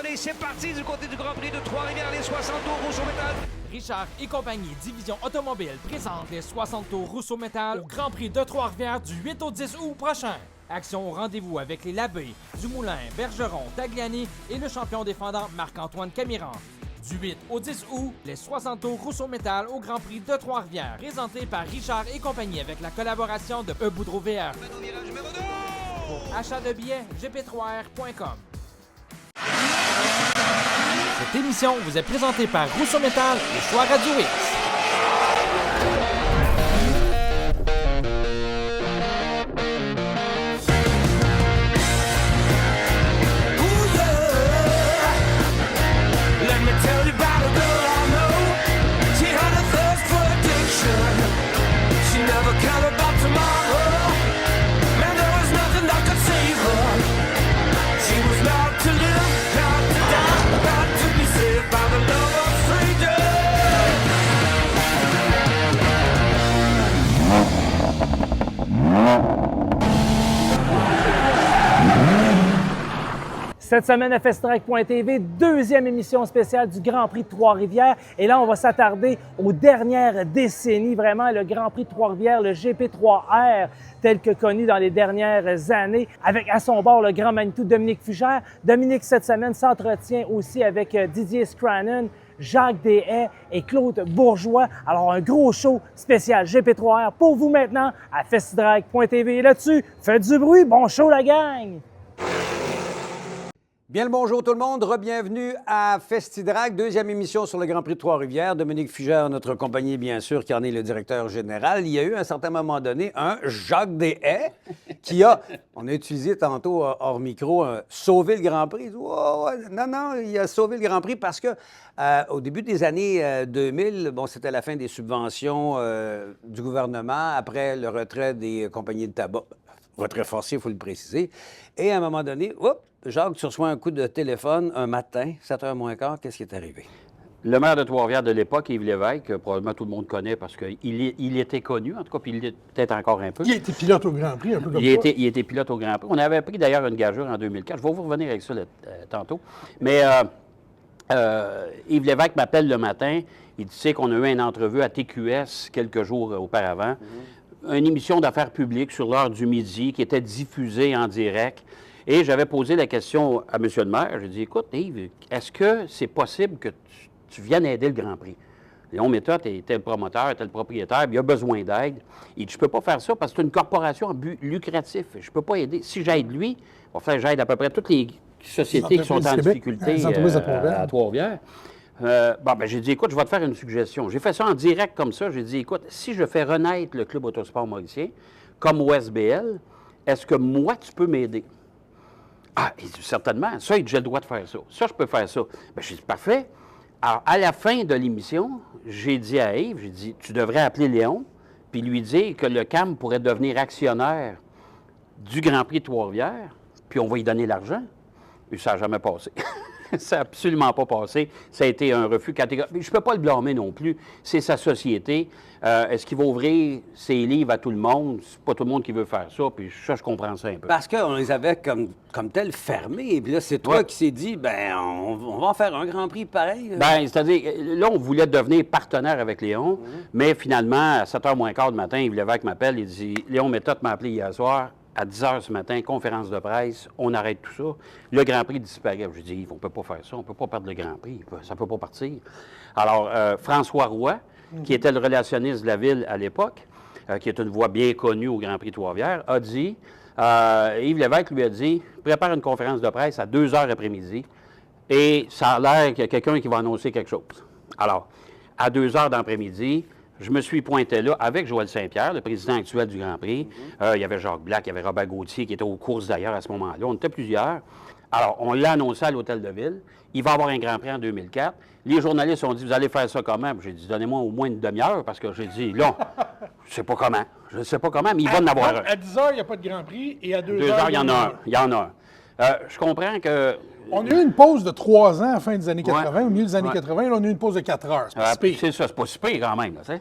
donné, c'est parti du côté du Grand Prix de Trois-Rivières, les 60 tours Rousseau Métal. Richard et compagnie Division Automobile présente les 60 tours Rousseau Métal au Grand Prix de Trois-Rivières du 8 au 10 août prochain. Action au rendez-vous avec les Labbé, Dumoulin, Bergeron, Tagliani et le champion défendant Marc-Antoine Camiran. Du 8 au 10 août, les 60 tours Rousseau Métal au Grand Prix de Trois-Rivières, présenté par Richard et compagnie avec la collaboration de Boudreau VR. Pour achat de billets, gp3r.com. Cette émission vous est présentée par Rousseau Métal et Choix Radio X. Cette semaine à Festidrag.tv, deuxième émission spéciale du Grand Prix de Trois-Rivières. Et là, on va s'attarder aux dernières décennies, vraiment, le Grand Prix de Trois-Rivières, le GP3R, tel que connu dans les dernières années, avec à son bord le grand Manitou Dominique Fugère. Dominique, cette semaine, s'entretient aussi avec Didier Scrannon, Jacques Deshaies et Claude Bourgeois. Alors, un gros show spécial GP3R pour vous maintenant à Festidrag.tv. Et là-dessus, faites du bruit, bon show la gang! Bien le bonjour tout le monde, re-bienvenue à Festidrag, deuxième émission sur le Grand Prix de Trois-Rivières. Dominique Fugère, notre compagnie bien sûr, qui en est le directeur général. Il y a eu à un certain moment donné un Jacques Deshaies qui a, on a utilisé tantôt hors micro, sauvé le Grand Prix. Oh, non, il a sauvé le Grand Prix parce que au début des années 2000, bon, c'était la fin des subventions du gouvernement après le retrait des compagnies de tabac. Retrait forcé, il faut le préciser. Et à un moment donné, Jacques, tu reçois un coup de téléphone un matin, 7h moins quart, qu'est-ce qui est arrivé? Le maire de Trois-Rivières de l'époque, Yves Lévesque, que probablement tout le monde connaît parce qu'il était connu, en tout cas, puis il l'est peut-être encore un peu. Il était pilote au Grand Prix, un peu comme il était pilote au Grand Prix. On avait pris d'ailleurs une gageure en 2004. Je vais vous revenir avec ça tantôt. Mais Yves Lévesque m'appelle le matin. Il dit, tu sais qu'on a eu une entrevue à TQS quelques jours auparavant. Une émission d'affaires publiques sur l'heure du midi qui était diffusée en direct. Et j'avais posé la question à M. le maire. J'ai dit, écoute, Yves, est-ce que c'est possible que tu viennes aider le Grand Prix? Léon Méthode était le promoteur, était le propriétaire, il a besoin d'aide. Il dit, je ne peux pas faire ça parce que c'est une corporation à but lucratif. Je ne peux pas aider. Si j'aide lui, il va falloir que j'aide à peu près toutes les sociétés qui sont en difficulté à Trois-Rivières. J'ai dit, écoute, je vais te faire une suggestion. J'ai fait ça en direct comme ça. J'ai dit, écoute, si je fais renaître le Club Autosport Mauricien, comme OSBL, est-ce que moi, tu peux m'aider? Ah, il dit, certainement. Ça, j'ai le droit de faire ça. Ça, je peux faire ça. J'ai dit, parfait. Alors, à la fin de l'émission, j'ai dit à Yves, j'ai dit, tu devrais appeler Léon, puis lui dire que le CAM pourrait devenir actionnaire du Grand Prix de Trois-Rivières, puis on va lui donner l'argent. Et ça n'a jamais passé. Ça n'a absolument pas passé. Ça a été un refus catégorique. Je ne peux pas le blâmer non plus. C'est sa société. Est-ce qu'il va ouvrir ses livres à tout le monde? C'est pas tout le monde qui veut faire ça, puis ça, je comprends ça un peu. Parce qu'on les avait comme tel fermés. Puis là, c'est toi qui s'est dit, on va en faire un Grand Prix pareil. C'est-à-dire, là, on voulait devenir partenaire avec Léon, mais finalement, à 7h moins quart du matin, Yves Lévesque m'appelle, il dit, Léon Méthode m'a appelé hier soir. À 10 h ce matin, conférence de presse, on arrête tout ça. Le Grand Prix disparaît. Je dis, on ne peut pas faire ça, on ne peut pas perdre le Grand Prix, ça ne peut pas partir. Alors, François Roy, qui était le relationniste de la ville à l'époque, qui est une voix bien connue au Grand Prix de Trois-Rivières, a dit, Yves Lévesque lui a dit, prépare une conférence de presse à 2 h après-midi, et ça a l'air qu'il y a quelqu'un qui va annoncer quelque chose. Alors, à 2 h d'après-midi, je me suis pointé là avec Joël Saint-Pierre, le président actuel du Grand Prix. Il y avait Jacques Black, il y avait Robert Gauthier qui était aux courses d'ailleurs à ce moment-là. On était plusieurs. Alors, on l'a annoncé à l'Hôtel de Ville. Il va y avoir un Grand Prix en 2004. Les journalistes ont dit, vous allez faire ça comment? J'ai dit, donnez-moi au moins une demi-heure parce que j'ai dit, là, je ne sais pas comment. Je ne sais pas comment, mais il va en avoir un. À 10 h, il n'y a pas de Grand Prix et à 2 h, il y en a un. Il y en a un. Je comprends que... On a eu une pause de 3 ans à la fin des années 80, au milieu des années 80, là, on a eu une pause de 4 heures. C'est pas si pire. C'est ça, c'est pas si pire quand même. Là,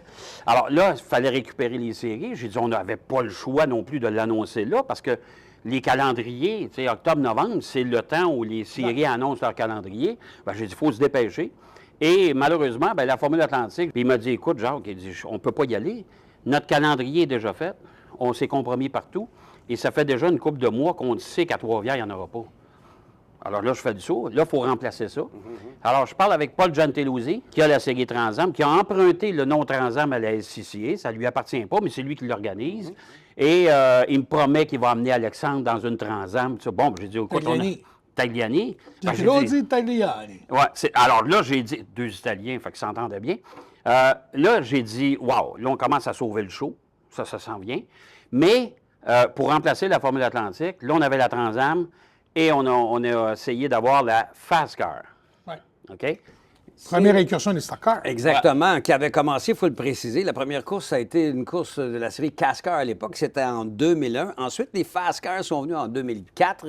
alors là, il fallait récupérer les séries. J'ai dit, on n'avait pas le choix non plus de l'annoncer là parce que les calendriers, tu sais, octobre-novembre, c'est le temps où les séries annoncent leur calendrier. Ben, j'ai dit, il faut se dépêcher. Et malheureusement, ben, la Formule Atlantique, il m'a dit, écoute, Jacques, il dit, on ne peut pas y aller. Notre calendrier est déjà fait. On s'est compromis partout. Et ça fait déjà une couple de mois qu'on sait qu'à Trois-Rivières, il n'y en aura pas. Alors là, je fais du saut. Là, il faut remplacer ça. Alors, je parle avec Paul Gianteluzzi, qui a la série Transam, qui a emprunté le nom Transam à la SCCA. Ça ne lui appartient pas, mais c'est lui qui l'organise. Et il me promet qu'il va amener Alexandre dans une Transam. Bon, j'ai dit, écoute, Tagliani. Ben, j'ai dit Tagliani. Ouais, alors là, j'ai dit, deux Italiens, fait qu'ils s'entendaient bien. Là, j'ai dit, wow, là, on commence à sauver le show. Ça s'en vient. Mais pour remplacer la Formule Atlantique, là, on avait la Transam et on a essayé d'avoir la Fast Car. Oui. OK? Première incursion des stock cars. Exactement, qui avait commencé, il faut le préciser. La première course, ça a été une course de la série Cascar à l'époque. C'était en 2001. Ensuite, les Fast Cars sont venus en 2004,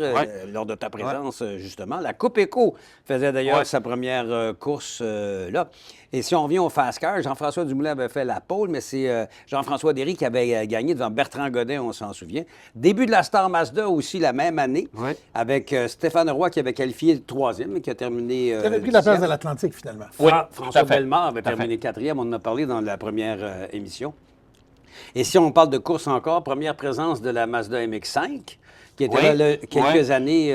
lors de ta présence, justement. La Coupe Éco faisait d'ailleurs sa première course là. Et si on revient au Fast Car, Jean-François Dumoulin avait fait la pole, mais c'est Jean-François Derry qui avait gagné devant Bertrand Godin, on s'en souvient. Début de la Star Mazda aussi la même année, avec Stéphane Roy qui avait qualifié le troisième et qui a terminé. Il avait pris la place de l'Atlantique, finalement. Oui, François Bellemare avait terminé quatrième, on en a parlé dans la première émission. Et si on parle de course encore, première présence de la Mazda MX-5, qui était là quelques années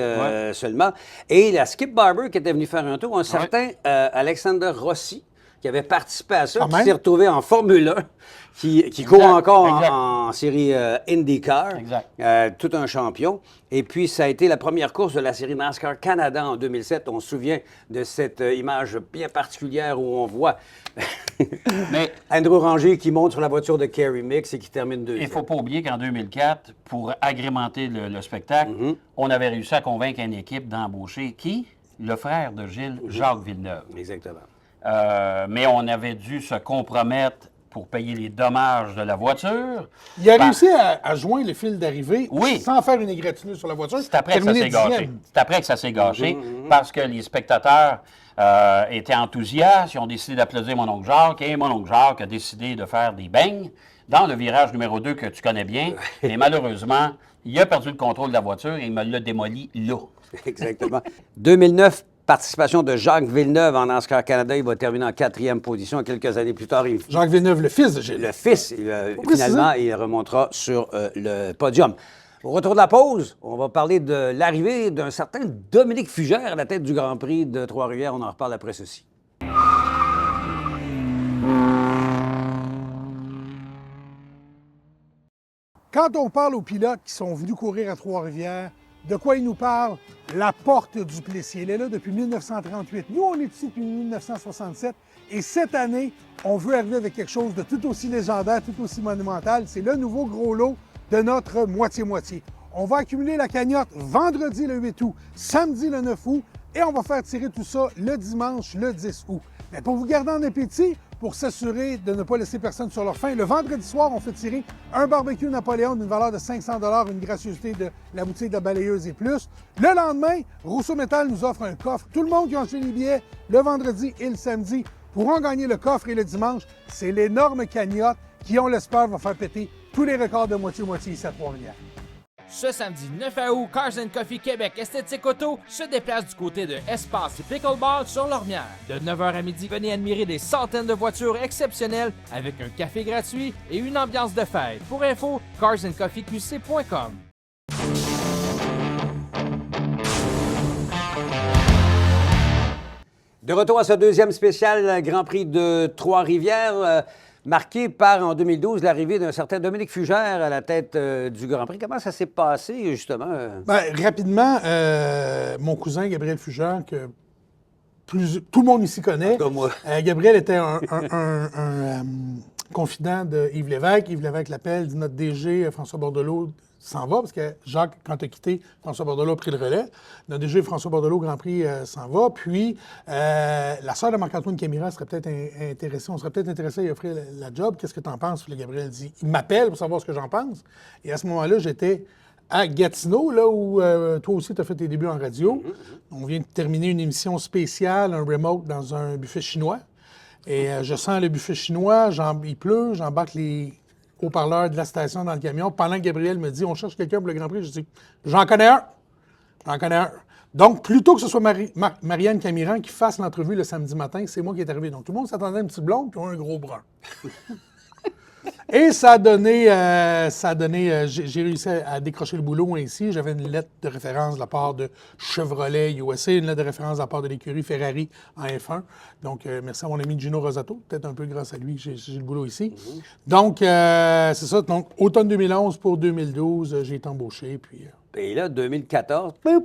seulement. Et la Skip Barber qui était venu faire un tour, un certain Alexander Rossi, qui avait participé à ça, qui s'est retrouvé en Formule 1, qui court encore en série IndyCar, tout un champion. Et puis, ça a été la première course de la série NASCAR Canada en 2007. On se souvient de cette image bien particulière où on voit Andrew Ranger qui monte sur la voiture de Kerry Mix et qui termine deuxième. Il ne faut pas oublier qu'en 2004, pour agrémenter le spectacle, on avait réussi à convaincre une équipe d'embaucher qui? Le frère de Gilles, Jacques Villeneuve. Exactement. Mais on avait dû se compromettre pour payer les dommages de la voiture. Il a réussi à joindre le fil d'arrivée Oui. sans faire une égratignure sur la voiture. C'est après que ça s'est gâché. C'est après que ça s'est gâché parce que les spectateurs étaient enthousiastes. Ils ont décidé d'applaudir mon oncle Jacques et mon oncle Jacques a décidé de faire des beignes dans le virage numéro 2 que tu connais bien. Mais malheureusement, il a perdu le contrôle de la voiture et il me l'a démoli là. Exactement. 2009, participation de Jacques Villeneuve en NASCAR Canada. Il va terminer en 4e position. Quelques années plus tard, Jacques Villeneuve, le fils de Gilles. Le fils, finalement, il remontera sur le podium. Au retour de la pause, on va parler de l'arrivée d'un certain Dominique Fugère à la tête du Grand Prix de Trois-Rivières. On en reparle après ceci. Quand on parle aux pilotes qui sont venus courir à Trois-Rivières, de quoi ils nous parlent? La porte du Plessis. Elle est là depuis 1938. Nous, on est ici depuis 1967. Et cette année, on veut arriver avec quelque chose de tout aussi légendaire, tout aussi monumental. C'est le nouveau gros lot de notre moitié-moitié. On va accumuler la cagnotte vendredi le 8 août, samedi le 9 août, et on va faire tirer tout ça le dimanche le 10 août. Mais pour vous garder en appétit, pour s'assurer de ne pas laisser personne sur leur faim, le vendredi soir, on fait tirer un barbecue Napoléon d'une valeur de 500 $, une gracieuseté de la boutique de Balayeuse et plus. Le lendemain, Rousseau Métal nous offre un coffre. Tout le monde qui a acheté les billets le vendredi et le samedi pourront gagner le coffre et le dimanche. C'est l'énorme cagnotte qui, on l'espère, va faire péter tous les records de moitié-moitié ici à Trois-Rivières. Ce samedi 9 août, Cars & Coffee Québec Esthétique Auto se déplace du côté de Espace Pickleball sur Lormière. De 9h à midi, venez admirer des centaines de voitures exceptionnelles avec un café gratuit et une ambiance de fête. Pour info, carsandcoffeeqc.com. De retour à ce deuxième spécial Grand Prix de Trois-Rivières, marqué par, en 2012, l'arrivée d'un certain Dominique Fugère à la tête du Grand Prix. Comment ça s'est passé, justement? Rapidement, mon cousin Gabriel Fugère, que tout le monde ici connaît. Comme moi. Gabriel était un confident de Yves Lévesque. Yves Lévesque l'appelle, dit notre DG, François Bordelot, s'en va, parce que Jacques, quand tu as quitté, François Bordelot a pris le relais. Notre DG, François Bordelot, Grand Prix, s'en va. Puis, la sœur de Marc-Antoine Camira serait peut-être intéressée. On serait peut-être intéressé à lui offrir la job. Qu'est-ce que tu en penses? Puis Gabriel dit, il m'appelle pour savoir ce que j'en pense. Et à ce moment-là, j'étais à Gatineau, là où toi aussi, tu as fait tes débuts en radio. On vient de terminer une émission spéciale, un remote dans un buffet chinois. Et je sens le buffet chinois, il pleut, j'embarque les haut-parleur de la station dans le camion. Pendant que Gabriel me dit, on cherche quelqu'un pour le Grand Prix, je dis, j'en connais un. J'en connais un. Donc, plutôt que ce soit Marianne Camiran qui fasse l'entrevue le samedi matin, c'est moi qui est arrivé. Donc, tout le monde s'attendait à une petite blonde puis un gros brun. Et ça a donné, j'ai réussi à décrocher le boulot ainsi. J'avais une lettre de référence de la part de Chevrolet USA, une lettre de référence de la part de l'écurie Ferrari en F1. Donc, merci à mon ami Gino Rosato. Peut-être un peu grâce à lui que j'ai le boulot ici. Donc, c'est ça. Donc, automne 2011 pour 2012, j'ai été embauché. Puis, Et là, 2014, boum,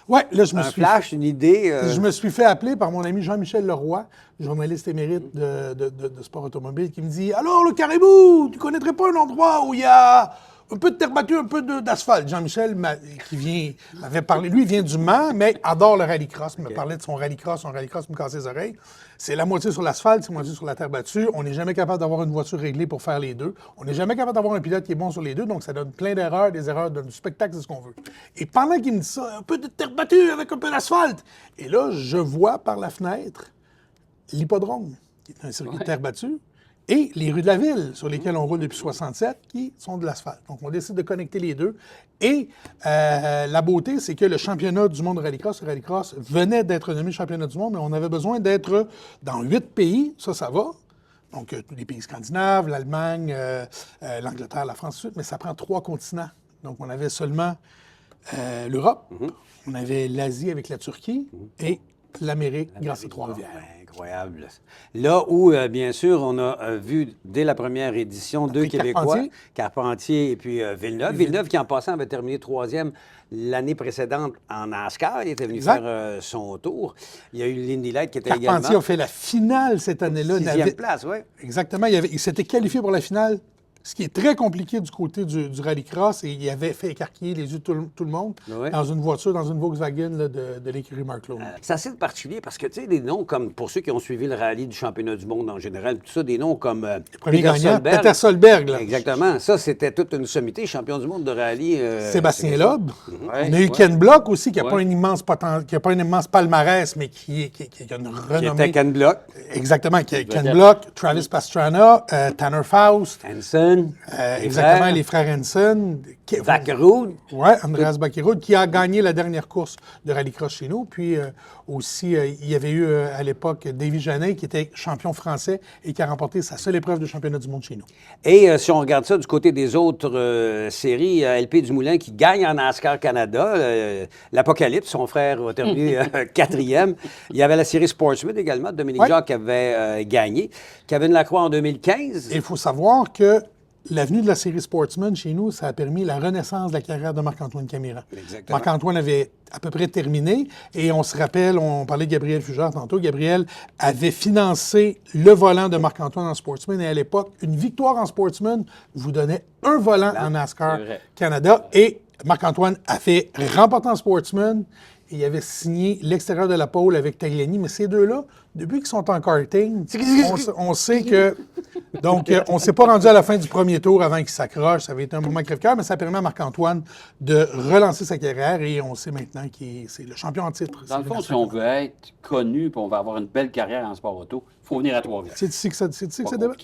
ouais, là, je me un suis flash, une idée. Je me suis fait appeler par mon ami Jean-Michel Leroy, journaliste émérite de sport automobile, qui me dit « Alors, le Caribou, tu connaîtrais pas un endroit où il y a un peu de terre battue, un peu d'asphalte? » Jean-Michel, m'avait parlé, lui, il vient du Mans, mais adore le rallycross. Il me parlait de son rallycross me cassait les oreilles. C'est la moitié sur l'asphalte, c'est la moitié sur la terre battue. On n'est jamais capable d'avoir une voiture réglée pour faire les deux. On n'est jamais capable d'avoir un pilote qui est bon sur les deux, donc ça donne plein d'erreurs, des erreurs du spectacle, c'est ce qu'on veut. Et pendant qu'il me dit ça, un peu de terre battue avec un peu d'asphalte. Et là, je vois par la fenêtre l'hippodrome, qui est un circuit de terre battue, et les rues de la ville, sur lesquelles on roule depuis 67, qui sont de l'asphalte. Donc, on décide de connecter les deux. Et la beauté, c'est que le championnat du monde de rallycross, le rallycross, venait d'être nommé championnat du monde, mais on avait besoin d'être dans 8 pays, ça va. Donc, les pays scandinaves, l'Allemagne, l'Angleterre, la France, ensuite, mais ça prend 3 continents. Donc, on avait seulement l'Europe, on avait l'Asie avec la Turquie et l'Amérique grâce aux Trois-Rivières. Incroyable. Là où, bien sûr, on a vu dès la première édition 2 Québécois, Carpentier et puis Villeneuve. Villeneuve qui, en passant, avait terminé 3e l'année précédente en NASCAR. Il était venu faire son tour. Il y a eu l'Indy Light qui était également... Carpentier a fait la finale cette année-là. 6e place, oui. Exactement. Il s'était qualifié pour la finale, ce qui est très compliqué du côté du rallycross, et il avait fait écarquiller les yeux de tout le monde dans une voiture, dans une Volkswagen là, de l'écurie Mark Lowe. C'est assez particulier parce que, tu sais, des noms comme, pour ceux qui ont suivi le rallye du championnat du monde en général, tout ça, des noms comme Peter Solberg. Là. Exactement. Ça, c'était toute une sommité, champion du monde de rallye. Sébastien Loeb. On a eu Ken Block aussi, qui n'a pas un immense palmarès, mais qui a une renommée. Qui était Ken Block. Exactement. Ken Block, Travis Pastrana, Tanner Faust. Hansen. Exactement, les frères Hansen. Bakkerud. Oui, Andreas Bakkerud, qui a gagné la dernière course de rallycross chez nous. Puis aussi, il y avait eu à l'époque Davy Janet, qui était champion français et qui a remporté sa seule épreuve de championnat du monde chez nous. Et si on regarde ça du côté des autres séries, LP Dumoulin qui gagne en NASCAR Canada, l'Apocalypse, son frère a terminé 4e. Il y avait la série Sportsman également, Dominique Jacques avait gagné. Kevin Lacroix en 2015. Et il faut savoir que l'avenue de la série Sportsman, chez nous, ça a permis la renaissance de la carrière de Marc-Antoine Camiran. Marc-Antoine avait à peu près terminé, et on se rappelle, on parlait de Gabriel Fugère tantôt, Gabriel avait financé le volant de Marc-Antoine en Sportsman, et à l'époque, une victoire en Sportsman vous donnait un volant en NASCAR Canada, et Marc-Antoine a fait remporter en Sportsman, et il avait signé l'extérieur de la pole avec Tagliani, mais ces deux-là, depuis qu'ils sont en karting, on sait que... Donc, on ne s'est pas rendu à la fin du premier tour avant qu'il s'accroche. Ça avait été un moment crève-cœur, mais ça permet à Marc-Antoine de relancer sa carrière, et on sait maintenant qu'il c'est le champion en titre. Dans le fond, si on veut être connu et on veut avoir une belle carrière en sport auto, il faut venir à Trois-Rivières. C'est ici que ça débat.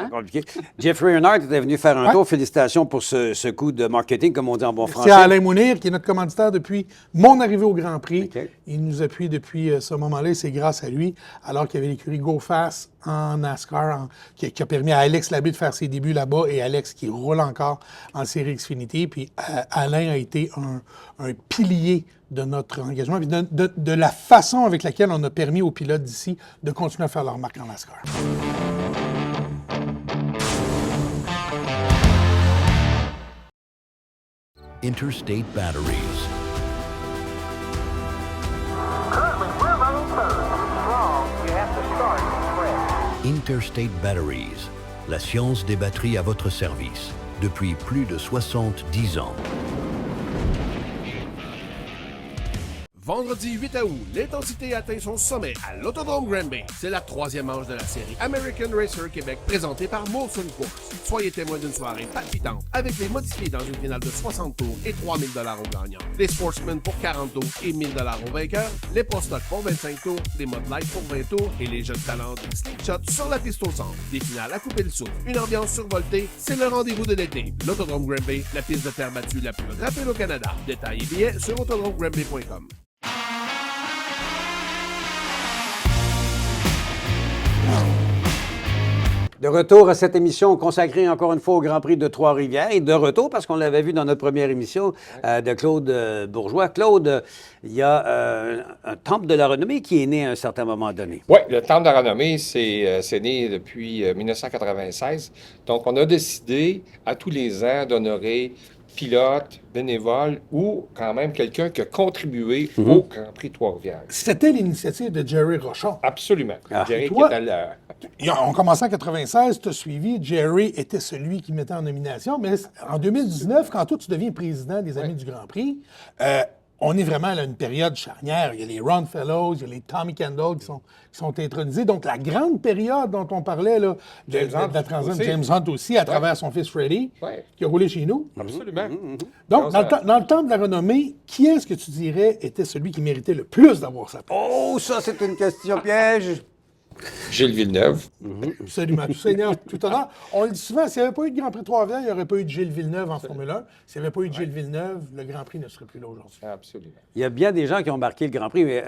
Compliqué. Jeffrey Earnhardt était venu faire un tour. Félicitations pour ce coup de marketing, comme on dit en bon français. C'est Alain Mounir, qui est notre commanditaire depuis mon arrivée au Grand Prix. Il nous appuie depuis ce moment-là, et c'est grâce à lui, alors qu'il y avait l'écurie Go Fast en NASCAR, qui a permis à Alex Labbé de faire ses débuts là-bas, et Alex qui roule encore en série Xfinity. Puis Alain a été un pilier de notre engagement, puis de la façon avec laquelle on a permis aux pilotes d'ici de continuer à faire leur marque en NASCAR. Interstate Batteries. Interstate Batteries, la science des batteries à votre service, depuis plus de 70 ans. Vendredi 8 août, l'intensité atteint son sommet à l'Autodrome Granby. C'est la 3e manche de la série American Racer Québec présentée par Molson Course. Soyez témoins d'une soirée palpitante avec les modifiés dans une finale de 60 tours et 3 000 $ aux gagnants. Les Sportsmen pour 40 tours et 1 000 $ aux vainqueurs. Les Pro Stock pour 25 tours, les Mod Light pour 20 tours et les jeunes talents de Slingshot sur la piste au centre. Des finales à couper le souffle. Une ambiance survoltée, c'est le rendez-vous de l'été. L'Autodrome Granby, la piste de terre battue la plus rapide au Canada. Détails et billets sur autodromegranby.com. De retour à cette émission consacrée encore une fois au Grand Prix de Trois-Rivières. Et de retour, parce qu'on l'avait vu dans notre première émission de Claude Bourgeois. Claude, il y a un temple de la renommée qui est né à un certain moment donné. Oui, le temple de la renommée, c'est né depuis 1996. Donc, on a décidé à tous les ans d'honorer pilote, bénévole ou quand même quelqu'un qui a contribué au Grand Prix Trois-Rivières. C'était l'initiative de Jerry Rochon. Absolument. Jerry Toi, qui était là. On commençait en 96, tu as suivi. Jerry était celui qui mettait en nomination. Mais en 2019, quand toi, tu deviens président des Amis du Grand Prix, on est vraiment à une période charnière. Il y a les Ron Fellows, il y a les Tommy Kendall qui sont intronisés. Donc, la grande période dont on parlait, là, de la transition de James Hunt aussi, à travers son fils Freddie, qui a roulé chez nous. Absolument. Donc, dans le temps de la renommée, qui est-ce que tu dirais était celui qui méritait le plus d'avoir sa place? Oh, ça, c'est une question piège. Gilles Villeneuve. Absolument. Tout Seigneur, tout honneur. On le dit souvent, s'il n'y avait pas eu de Grand Prix de Trois-Rivières, il n'y aurait pas eu de Gilles Villeneuve en Formule 1. S'il n'y avait pas eu de Gilles Villeneuve, le Grand Prix ne serait plus là aujourd'hui. Absolument. Il y a bien des gens qui ont marqué le Grand Prix, mais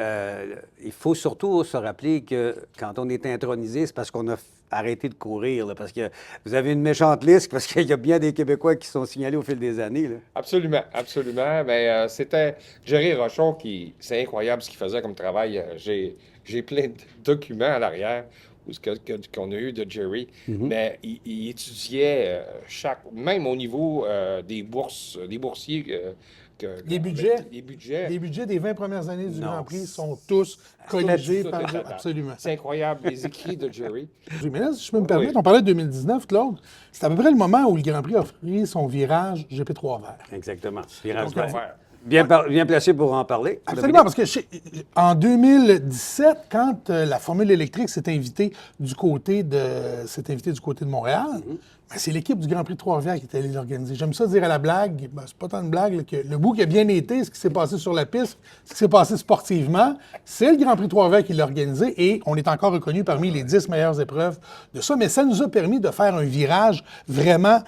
il faut surtout se rappeler que quand on est intronisé, c'est parce qu'on a arrêté de courir, là, parce que vous avez une méchante liste, parce qu'il y a bien des Québécois qui sont signalés au fil des années. Là. Absolument, absolument. Mais c'était Jerry Rochon qui... C'est incroyable ce qu'il faisait comme travail. J'ai plein de documents à l'arrière qu'on a eu de Jerry, mais il étudiait même au niveau des boursiers. Les budgets. Les budgets. Les budgets des 20 premières années du Grand Prix sont tous colligés par... Absolument. C'est incroyable, les écrits de Jerry. Mais là, si je peux me permettre, on parlait de 2019, Claude. C'est à peu près le moment où le Grand Prix a pris son virage GP3 vert. Exactement. Virage Donc, vert. Bien placé pour en parler. Absolument, parce que en 2017, quand la Formule électrique s'est invitée du côté de Montréal, ben, c'est l'équipe du Grand Prix de Trois-Rivières qui est allée l'organiser. J'aime ça dire à la blague, ben, c'est pas tant de blague, là, que le bout qui a bien été, ce qui s'est passé sur la piste, ce qui s'est passé sportivement, c'est le Grand Prix de Trois-Rivières qui l'a organisé et on est encore reconnu parmi les 10 meilleures épreuves de ça. Mais ça nous a permis de faire un virage vraiment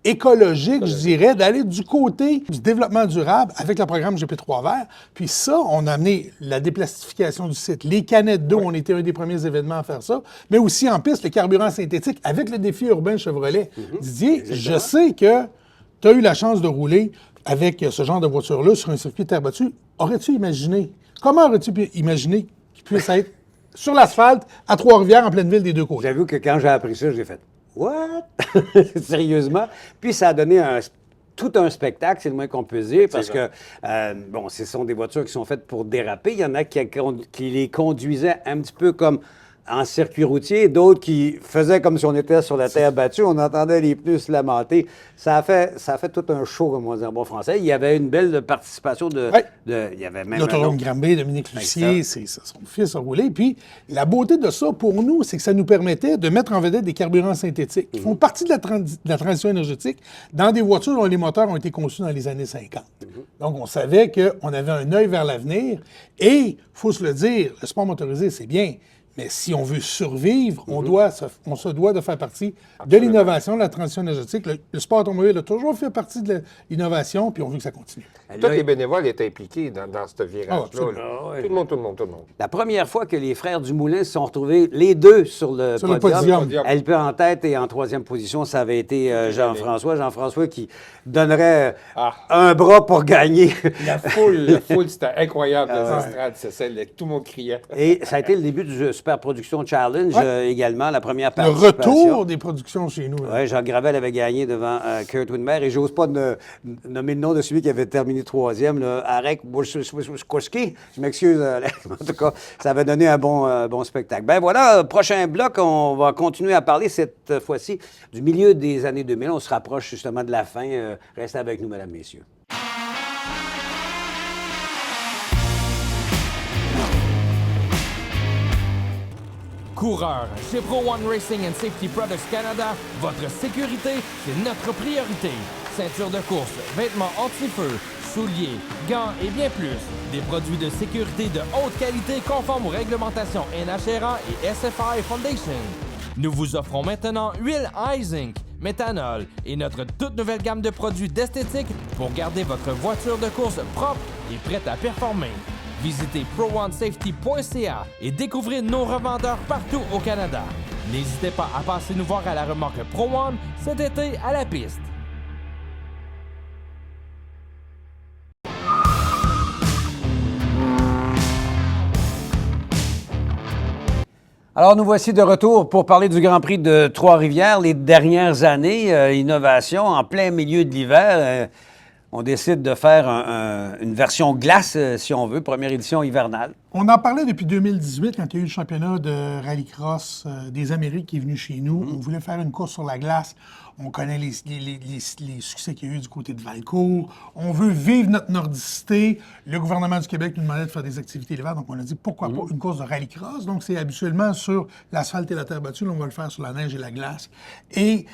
écologique, je dirais, d'aller du côté du développement durable avec le programme GP3 Vert. Puis ça, on a amené la déplastification du site, les canettes d'eau, on était un des premiers événements à faire ça, mais aussi en piste, le carburant synthétique avec le défi urbain Chevrolet. Didier, je sais que tu as eu la chance de rouler avec ce genre de voiture-là sur un circuit terre battue. Comment aurais-tu pu imaginer qu'il puisse être sur l'asphalte à Trois-Rivières en pleine ville des deux côtés? J'avoue que quand j'ai appris ça, j'ai fait What? Sérieusement? Puis ça a donné tout un spectacle, c'est le moins qu'on peut dire, parce que, ce sont des voitures qui sont faites pour déraper. Il y en a qui les conduisaient un petit peu comme en circuit routier, d'autres qui faisaient comme si on était sur la terre battue. On entendait les pneus se lamenter. Ça a fait tout un show, comme on dit en bon français. Il y avait une belle participation il y avait même l'Autodrome Granby, Dominique Lucier, c'est son fils a roulé. Puis la beauté de ça, pour nous, c'est que ça nous permettait de mettre en vedette des carburants synthétiques qui font partie de la transition énergétique dans des voitures dont les moteurs ont été conçus dans les années 50. Donc, on savait qu'on avait un œil vers l'avenir. Et, il faut se le dire, le sport motorisé, c'est bien. Mais si on veut survivre, on se doit de faire partie de l'innovation, de la transition énergétique. Le sport automobile a toujours fait partie de l'innovation, puis on veut que ça continue. Tous les bénévoles étaient impliqués dans ce virage-là. Tout le monde. La première fois que les frères Dumoulin se sont retrouvés, les deux sur le podium. LP en tête et en troisième position, ça avait été Jean-François. Jean-François qui donnerait un bras pour gagner. La foule, c'était incroyable dans les estrades, c'est celle que tout le monde criait. Et ça a été le début du Super Production Challenge également, la première participation. Le retour des productions chez nous. Oui, Jacques Gravel avait gagné devant Kurt Widmer et j'ose pas nommer le nom de celui qui avait terminé troisième, Arek Bushkowski. Je m'excuse, en tout cas, ça avait donné un bon spectacle. Ben voilà, prochain bloc, on va continuer à parler cette fois-ci du milieu des années 2000. On se rapproche justement de la fin. Restez avec nous, mesdames, messieurs. Coureurs, chez Pro One Racing and Safety Products Canada, votre sécurité, c'est notre priorité. Ceinture de course, vêtements anti-feu, souliers, gants et bien plus. Des produits de sécurité de haute qualité conformes aux réglementations NHRA et SFI Foundation. Nous vous offrons maintenant huile iZinc, méthanol et notre toute nouvelle gamme de produits d'esthétique pour garder votre voiture de course propre et prête à performer. Visitez pro1safety.ca et découvrez nos revendeurs partout au Canada. N'hésitez pas à passer nous voir à la remorque Pro One cet été à la piste. Alors, nous voici de retour pour parler du Grand Prix de Trois-Rivières. Les dernières années, innovation en plein milieu de l'hiver. On décide de faire une version glace, si on veut, première édition hivernale. On en parlait depuis 2018, quand il y a eu le championnat de rallycross des Amériques qui est venu chez nous. On voulait faire une course sur la glace. On connaît les succès qu'il y a eu du côté de Valcourt. On veut vivre notre nordicité. Le gouvernement du Québec nous demandait de faire des activités l'hiver, donc on a dit pourquoi pas une course de rallycross. Donc c'est habituellement sur l'asphalte et la terre battue. Là, on va le faire sur la neige et la glace. Et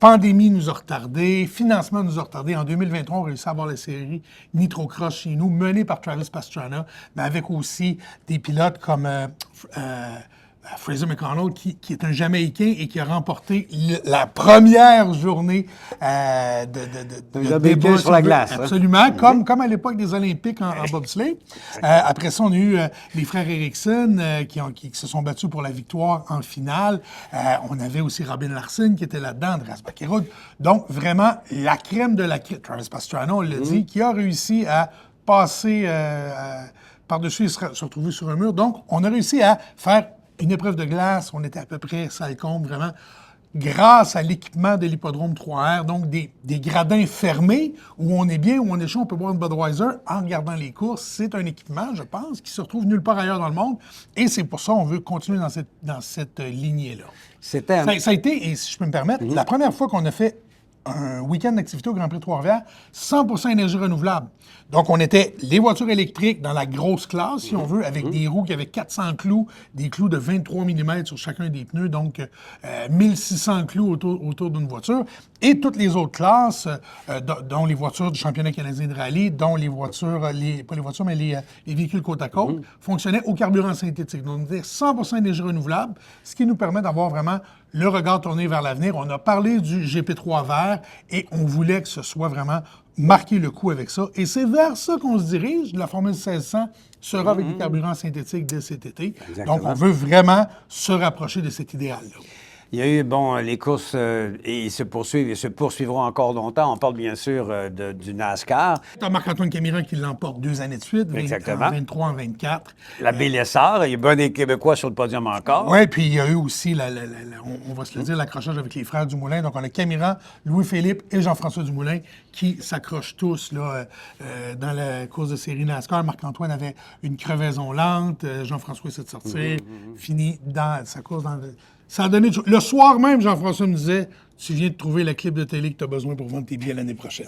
pandémie nous a retardés, financement nous a retardés. En 2023, on a réussi à avoir la série Nitrocross chez nous, menée par Travis Pastrana, mais avec aussi des pilotes comme Fraser McConnell, qui est un Jamaïcain et qui a remporté la première journée de débat sur la glace. Absolument, comme à l'époque des Olympiques en bobsleigh. Après ça, on a eu les frères Eriksson qui se sont battus pour la victoire en finale. On avait aussi Robin Larson qui était là-dedans, Andreas Bakerud. Donc, vraiment, la crème de la crème. Travis Pastrana, on l'a dit, qui a réussi à passer par-dessus et se retrouver sur un mur. Donc, on a réussi à faire une épreuve de glace, on était à peu près ça le compte, vraiment, grâce à l'équipement de l'hippodrome 3R, donc des gradins fermés, où on est bien, où on est chaud, on peut boire une Budweiser en regardant les courses. C'est un équipement, je pense, qui se retrouve nulle part ailleurs dans le monde, et c'est pour ça qu'on veut continuer dans cette lignée-là. Ça a été, et si je peux me permettre, la première fois qu'on a fait un week-end d'activité au Grand Prix de Trois-Rivières, 100% énergie renouvelable. Donc, on était les voitures électriques dans la grosse classe, si on veut, avec des roues qui avaient 400 clous, des clous de 23 mm sur chacun des pneus, donc 1600 clous autour d'une voiture. Et toutes les autres classes, dont les voitures du championnat canadien de rallye, dont les voitures, pas les voitures, mais les véhicules côte à côte, fonctionnaient au carburant synthétique. Donc, on était 100% énergie renouvelable, ce qui nous permet d'avoir vraiment le regard tourné vers l'avenir. On a parlé du GP3 vert et on voulait que ce soit vraiment marquer le coup avec ça. Et c'est vers ça qu'on se dirige. La Formule 1600 sera avec des carburants synthétiques dès cet été. Exactement. Donc, on veut vraiment se rapprocher de cet idéal-là. Il y a eu, les courses, et ils se poursuivent et se poursuivront encore longtemps. On parle bien sûr du NASCAR. C'est Marc-Antoine Camiran qui l'emporte 2 années de suite, Exactement. En 23, en 24. La BLSR, il y a bien des Québécois sur le podium encore. Oui, puis il y a eu aussi, on va se le dire, l'accrochage avec les frères Dumoulin. Donc, on a Camiran, Louis-Philippe et Jean-François Dumoulin qui s'accrochent tous là, dans la course de série NASCAR. Marc-Antoine avait une crevaison lente. Jean-François essaie de sortir, fini dans sa course dans ça a donné... Le soir même, Jean-François me disait « Tu viens de trouver la clip de télé que tu as besoin pour vendre tes billets l'année prochaine. »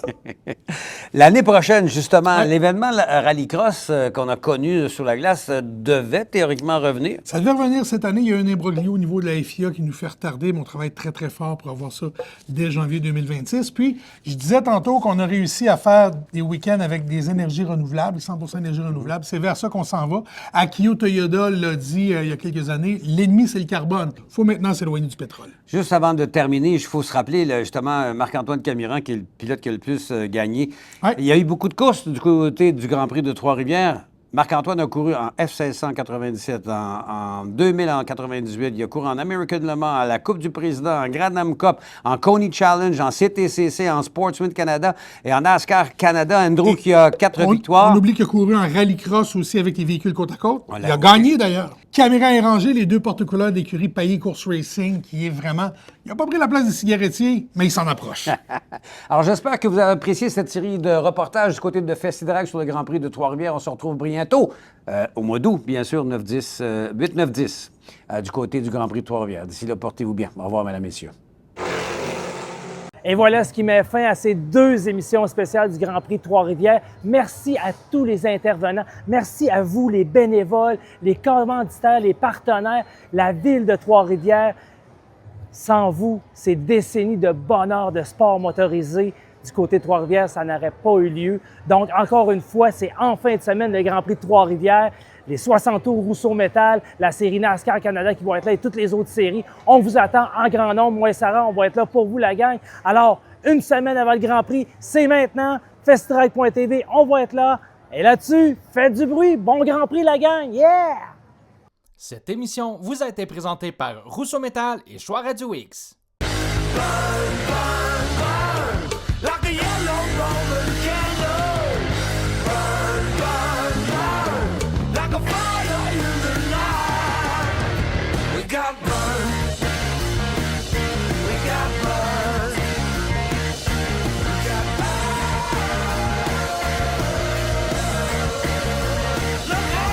L'année prochaine, justement, l'événement Rallycross qu'on a connu sur la glace devait théoriquement revenir. Ça devait revenir cette année. Il y a un imbroglio au niveau de la FIA qui nous fait retarder, mais on travaille très, très fort pour avoir ça dès janvier 2026. Puis, je disais tantôt qu'on a réussi à faire des week-ends avec des énergies renouvelables, 100% énergie renouvelable. C'est vers ça qu'on s'en va. Akio Toyoda l'a dit il y a quelques années, l'ennemi, c'est le carbone. Il faut maintenant s'éloigner du pétrole. Juste avant de terminer, il faut se rappeler, là, justement, Marc-Antoine Camiran, qui est le pilote qui a le plus gagné. Ouais. Il y a eu beaucoup de courses du côté du Grand Prix de Trois-Rivières. Marc-Antoine a couru en F1600 en 97, en 2000 en 98. Il a couru en American Le Mans, à la Coupe du Président, en Grand Am Cup, en Coney Challenge, en CTCC, en Sportsman Canada et en NASCAR Canada. Andrew qui a 4 victoires. On oublie qu'il a couru en rallycross aussi avec les véhicules côte à côte. On Il l'a a gagné d'ailleurs. Camiran et Rangé, les deux porte-couleurs d'écurie Payet Course Racing, qui est vraiment... Il n'a pas pris la place des cigarettiers, mais il s'en approche. Alors, j'espère que vous avez apprécié cette série de reportages du côté de Festidrag sur le Grand Prix de Trois-Rivières. On se retrouve bientôt, au mois d'août, bien sûr, 8-9-10, du côté du Grand Prix de Trois-Rivières. D'ici là, portez-vous bien. Au revoir, mesdames, messieurs. Et voilà ce qui met fin à ces 2 émissions spéciales du Grand Prix Trois-Rivières. Merci à tous les intervenants. Merci à vous, les bénévoles, les commanditaires, les partenaires, la ville de Trois-Rivières. Sans vous, ces décennies de bonheur, de sport motorisé du côté de Trois-Rivières, ça n'aurait pas eu lieu. Donc, encore une fois, c'est en fin de semaine le Grand Prix de Trois-Rivières, les 60 tours Rousseau Métal, la série NASCAR Canada qui vont être là et toutes les autres séries. On vous attend en grand nombre. Moi et Sarah, on va être là pour vous, la gang. Alors, une semaine avant le Grand Prix, c'est maintenant. Festidrag.tv, on va être là. Et là-dessus, faites du bruit. Bon Grand Prix, la gang. Yeah! Cette émission vous a été présentée par Rousseau Métal et Choix Radio X. Like a yellow Roman candle. Burn, burn, burn. Like a fire in the night. We got burned. We got burned. We got burned. Look out!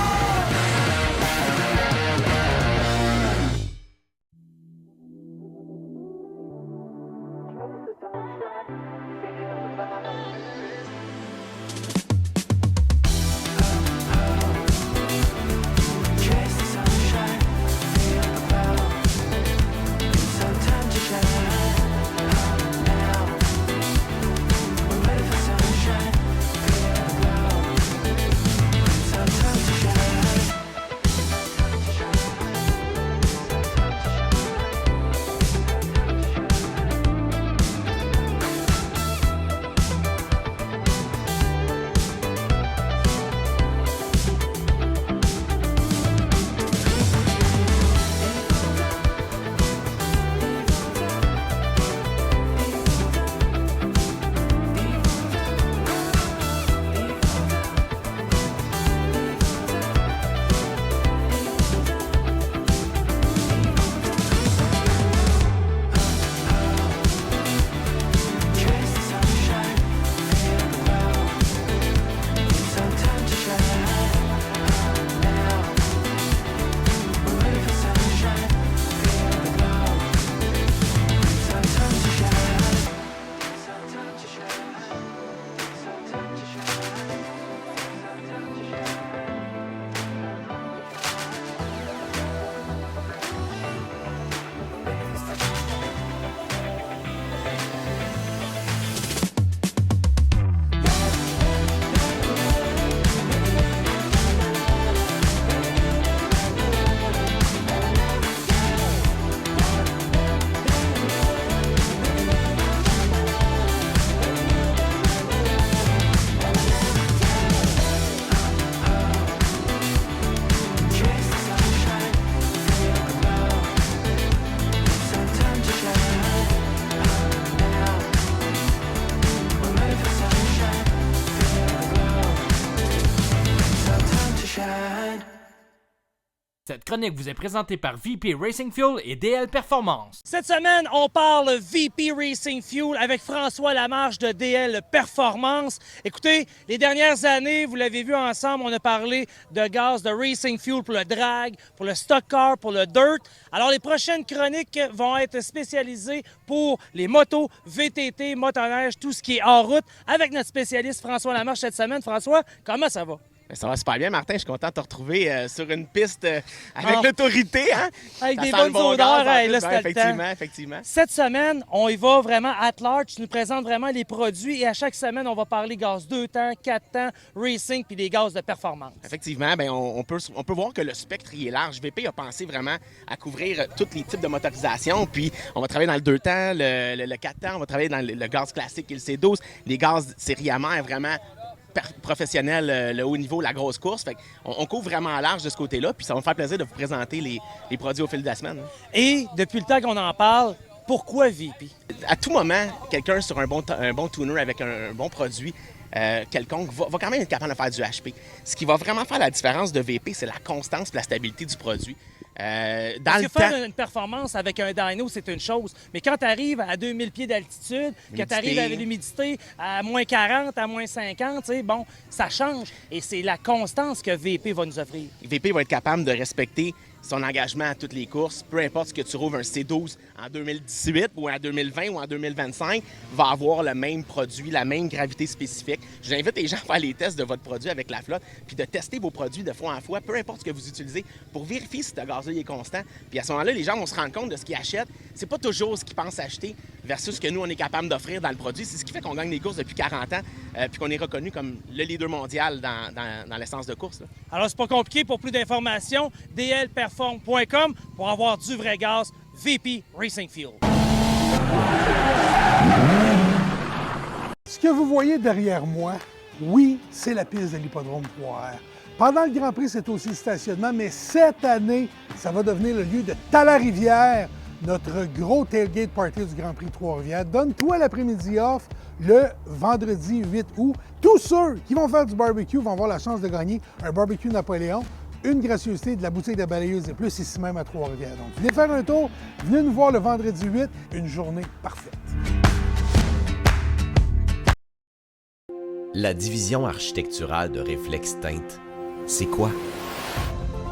Cette chronique vous est présentée par VP Racing Fuel et DL Performance. Cette semaine, on parle VP Racing Fuel avec François Lamarche de DL Performance. Écoutez, les dernières années, vous l'avez vu ensemble, on a parlé de gaz, de Racing Fuel pour le drag, pour le stock car, pour le dirt. Alors, les prochaines chroniques vont être spécialisées pour les motos, VTT, motoneige, tout ce qui est hors route, avec notre spécialiste François Lamarche cette semaine. François, comment ça va? Ça va super bien, Martin. Je suis content de te retrouver sur une piste avec l'autorité. Hein? Avec Ça des sent bonnes le bon odeurs. gaz, en Hey, plus. là, c'était le Effectivement, temps. effectivement. Cette semaine, on y va vraiment at large. Tu nous présentes vraiment les produits et à chaque semaine, on va parler gaz 2 temps, 4 temps, racing puis des gaz de performance. Effectivement, bien, on peut voir que le spectre il est large. VP a pensé vraiment à couvrir tous les types de motorisation. Puis, on va travailler dans le 2 temps, le 4 temps, on va travailler dans le gaz classique et le C12, les gaz série amère vraiment professionnel, le haut niveau, la grosse course. Fait on couvre vraiment large de ce côté-là, puis ça va me faire plaisir de vous présenter les produits au fil de la semaine. Et depuis le temps qu'on en parle, pourquoi VP? À tout moment, quelqu'un sur un bon tuner avec un bon produit quelconque va quand même être capable de faire du HP. Ce qui va vraiment faire la différence de VP, c'est la constance et la stabilité du produit. Parce que faire une performance avec un dyno, c'est une chose. Mais quand tu arrives à 2000 pieds d'altitude, que tu arrives avec l'humidité à moins 40, à moins 50, bon, ça change. Et c'est la constance que VP va nous offrir. VP va être capable de respecter son engagement à toutes les courses. Peu importe ce que tu rouves un C12 en 2018 ou en 2020 ou en 2025, va avoir le même produit, la même gravité spécifique. J'invite les gens à faire les tests de votre produit avec la flotte, puis de tester vos produits de fois en fois, peu importe ce que vous utilisez, pour vérifier si ce gaz-là est constant. Puis à ce moment-là, les gens vont se rendre compte de ce qu'ils achètent. C'est pas toujours ce qu'ils pensent acheter versus ce que nous, on est capable d'offrir dans le produit. C'est ce qui fait qu'on gagne des courses depuis 40 ans, puis qu'on est reconnu comme le leader mondial dans l'essence de course. Là. Alors, c'est pas compliqué. Pour plus d'informations, dlperform.com pour avoir du vrai gaz VP Racing Fuel. Ce que vous voyez derrière moi, oui, c'est la piste de l'hippodrome 3R. Pendant le Grand Prix, c'est aussi le stationnement, mais cette année, ça va devenir le lieu de Talarivière, notre gros tailgate party du Grand Prix Trois-Rivières. Donne-toi l'après-midi off le vendredi 8 août. Tous ceux qui vont faire du barbecue vont avoir la chance de gagner un barbecue Napoléon, une gracieuseté de la boutique de Balayeuse et Plus, ici même à Trois-Rivières. Donc, venez faire un tour, venez nous voir le vendredi 8, une journée parfaite. La division architecturale de Réflexe Teinte, c'est quoi?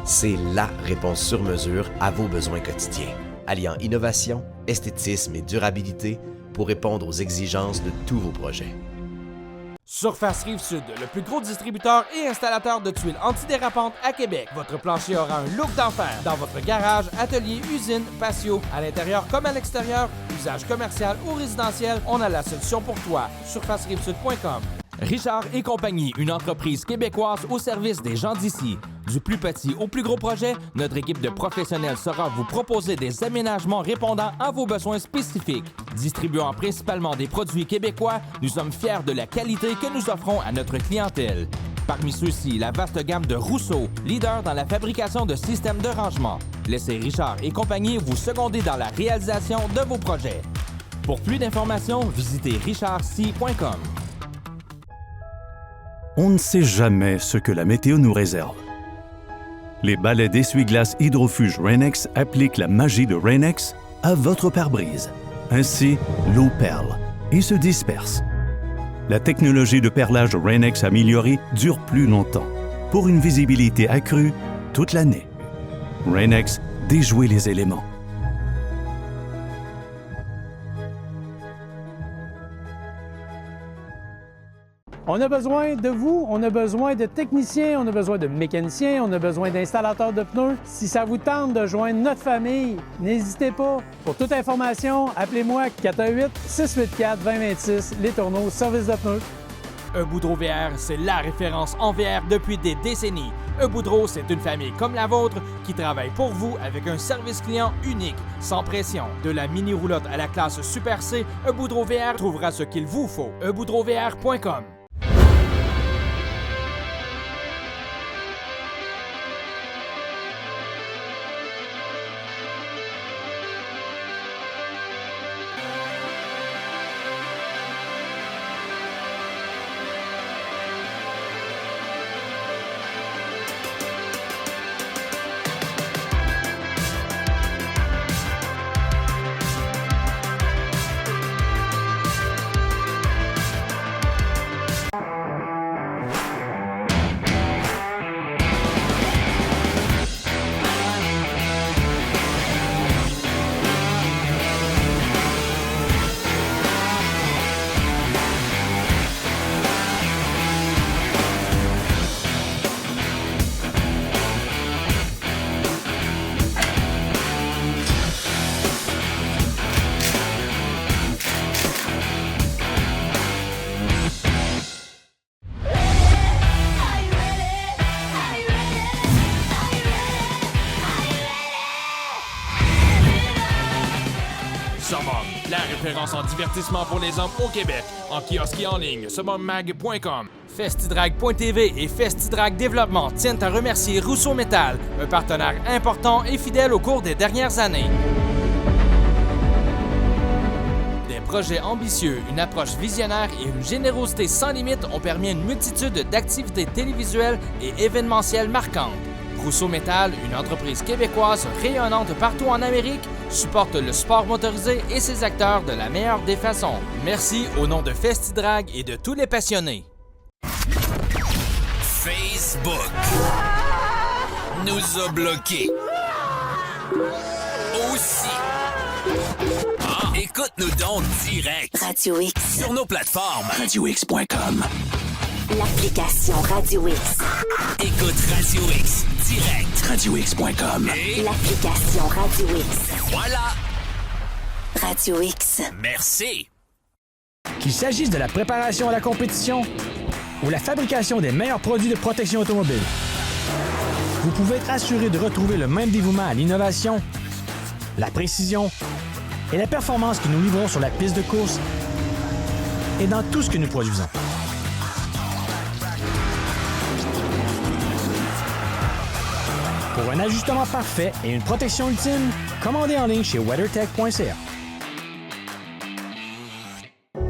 C'est la réponse sur mesure à vos besoins quotidiens, alliant innovation, esthétisme et durabilité pour répondre aux exigences de tous vos projets. Surface Rive-Sud, le plus gros distributeur et installateur de tuiles antidérapantes à Québec. Votre plancher aura un look d'enfer dans votre garage, atelier, usine, patio, à l'intérieur comme à l'extérieur, usage commercial ou résidentiel, on a la solution pour toi. SurfaceRiveSud.com. Richard et compagnie, une entreprise québécoise au service des gens d'ici. Du plus petit au plus gros projet, notre équipe de professionnels saura vous proposer des aménagements répondant à vos besoins spécifiques. Distribuant principalement des produits québécois, nous sommes fiers de la qualité que nous offrons à notre clientèle. Parmi ceux-ci, la vaste gamme de Rousseau, leader dans la fabrication de systèmes de rangement. Laissez Richard et compagnie vous seconder dans la réalisation de vos projets. Pour plus d'informations, visitez richardc.com. On ne sait jamais ce que la météo nous réserve. Les balais d'essuie-glace Hydrofuge Rain-X appliquent la magie de Rain-X à votre pare-brise. Ainsi, l'eau perle et se disperse. La technologie de perlage Rain-X améliorée dure plus longtemps, pour une visibilité accrue toute l'année. Rain-X, déjouez les éléments. On a besoin de vous, on a besoin de techniciens, on a besoin de mécaniciens, on a besoin d'installateurs de pneus. Si ça vous tente de joindre notre famille, n'hésitez pas. Pour toute information, appelez-moi 418-684-2026, Les Tourneaux, service de pneus. Boudreau VR, c'est la référence en VR depuis des décennies. Boudreau, c'est une famille comme la vôtre qui travaille pour vous avec un service client unique, sans pression. De la mini-roulotte à la classe Super C, Boudreau VR trouvera ce qu'il vous faut. boudreauvr.com. Summum, la référence en divertissement pour les hommes au Québec, en kiosque et en ligne, summummag.com. Festidrag.tv et Festidrag Développement tiennent à remercier Rousseau Métal, un partenaire important et fidèle au cours des dernières années. Des projets ambitieux, une approche visionnaire et une générosité sans limite ont permis une multitude d'activités télévisuelles et événementielles marquantes. Rousseau Métal, une entreprise québécoise rayonnante partout en Amérique, supporte le sport motorisé et ses acteurs de la meilleure des façons. Merci au nom de Festidrag et de tous les passionnés. Facebook nous a bloqués. Aussi. Écoute-nous donc direct. Radio X. Sur nos plateformes. RadioX.com. L'application Radio X. Écoute Radio X direct. RadioX.com. Et l'application Radio X. Voilà. Radio X. Merci. Qu'il s'agisse de la préparation à la compétition ou la fabrication des meilleurs produits de protection automobile, vous pouvez être assuré de retrouver le même dévouement à l'innovation, la précision et la performance que nous livrons sur la piste de course et dans tout ce que nous produisons. Pour un ajustement parfait et une protection ultime, commandez en ligne chez WeatherTech.ca.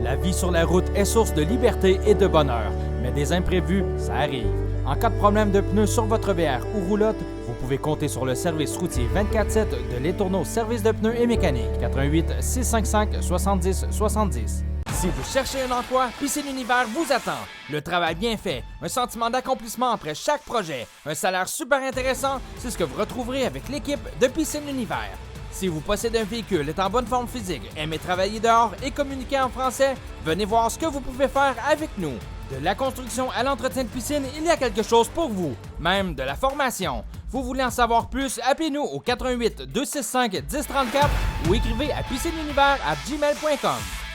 La vie sur la route est source de liberté et de bonheur, mais des imprévus, ça arrive. En cas de problème de pneus sur votre VR ou roulotte, vous pouvez compter sur le service routier 24/7 de Les Tourneaux Service de pneus et mécanique. 88 655 70 70. Si vous cherchez un emploi, Piscine Univers vous attend. Le travail bien fait, un sentiment d'accomplissement après chaque projet, un salaire super intéressant, c'est ce que vous retrouverez avec l'équipe de Piscine Univers. Si vous possédez un véhicule, êtes en bonne forme physique, aimez travailler dehors et communiquer en français, venez voir ce que vous pouvez faire avec nous. De la construction à l'entretien de piscine, il y a quelque chose pour vous, même de la formation. Vous voulez en savoir plus, appelez-nous au 88 265 1034 ou écrivez à piscineunivers@gmail.com.